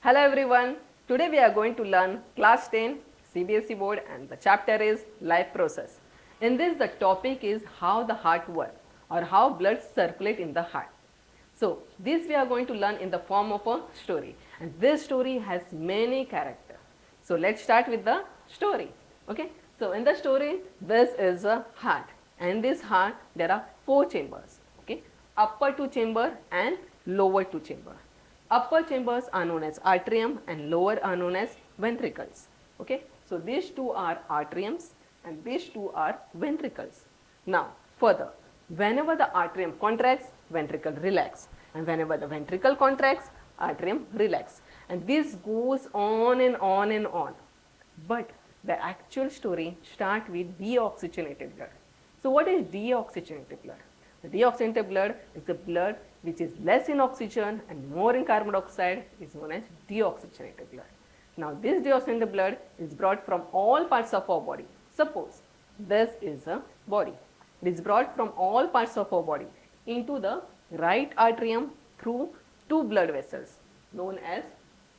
Hello everyone. Today we are going to learn class 10 CBSE board and the chapter is life process. In this the topic is how the heart works or how blood circulate in the heart. So this we are going to learn in the form of a story and this story has many characters. So let's start with the story. Okay. So in the story this is a heart and this heart there are 4 chambers. Okay. Upper 2 chamber and lower 2 chamber. Upper chambers are known as atrium and lower are known as ventricles. Okay. So these two are atriums and these two are ventricles. Now further, whenever the atrium contracts, ventricle relax, and whenever the ventricle contracts, atrium relax, and this goes on and on and on. But the actual story starts with deoxygenated blood. So what is deoxygenated blood? The deoxygenated blood is the blood which is less in oxygen and more in carbon dioxide is known as deoxygenated blood. Now this deoxygenated blood is brought from all parts of our body. Suppose this is a body. It is brought from all parts of our body into the right atrium through 2 blood vessels known as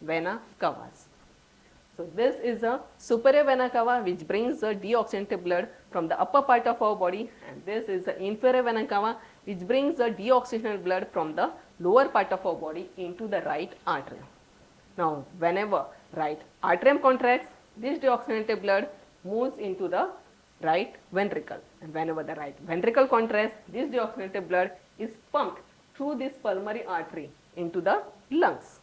vena cavas. So this is a superior vena cava which brings the deoxygenated blood from the upper part of our body, and this is the inferior vena cava which brings the deoxygenated blood from the lower part of our body into the right atrium. Now whenever right atrium contracts, this deoxygenated blood moves into the right ventricle, and whenever the right ventricle contracts, this deoxygenated blood is pumped through this pulmonary artery into the lungs.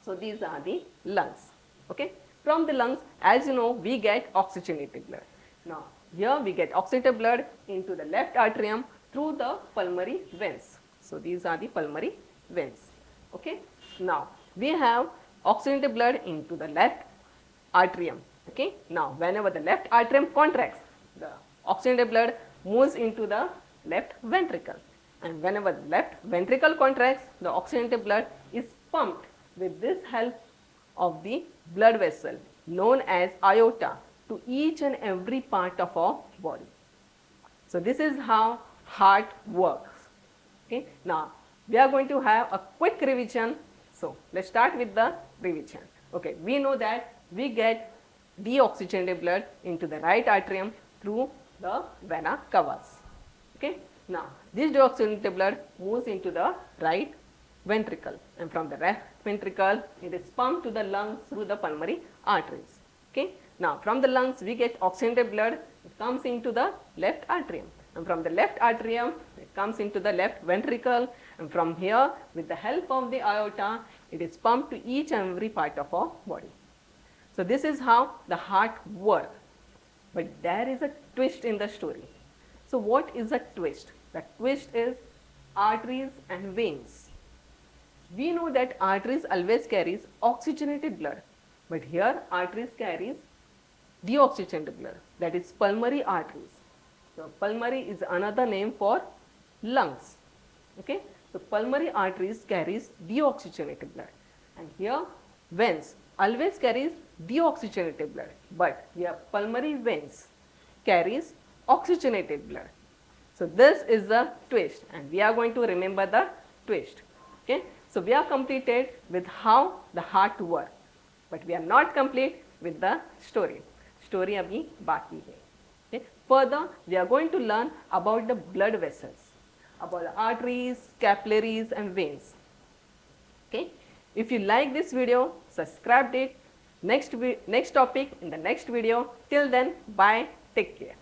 So these are the lungs. Okay. From the lungs, as you know, we get oxygenated blood. Now here we get oxygenated blood into the left atrium through the pulmonary veins. So these are the pulmonary veins. Okay. Now we have oxygenated blood into the left atrium. Okay. Now whenever the left atrium contracts, the oxygenated blood moves into the left ventricle, and whenever the left ventricle contracts, the oxygenated blood is pumped with this help of the blood vessel known as aorta to each and every part of our body. So this is how heart works. Okay. Now we are going to have a quick revision. So let's start with the revision. Okay. We know that we get deoxygenated blood into the right atrium through the vena cavas. Okay. Now this deoxygenated blood moves into the right ventricle, and from the left ventricle it is pumped to the lungs through the pulmonary arteries. Okay. Now from the lungs we get oxygenated blood, it comes into the left atrium, and from the left atrium it comes into the left ventricle, and from here with the help of the aorta it is pumped to each and every part of our body. So this is how the heart works. But there is a twist in the story. So what is the twist? The twist is arteries and veins. We know that arteries always carries oxygenated blood, but here arteries carries deoxygenated blood, that is pulmonary arteries. So pulmonary is another name for lungs. Okay. So pulmonary arteries carries deoxygenated blood, and here veins always carries deoxygenated blood, but here pulmonary veins carries oxygenated blood. So this is the twist, and we are going to remember the twist. Okay. So we are completed with how the heart works, but we are not complete with the story. Story abhi baki hai. Okay. Further, we are going to learn about the blood vessels, about the arteries, capillaries and veins. Okay. If you like this video, subscribe it. Next topic in the next video. Till then, bye. Take care.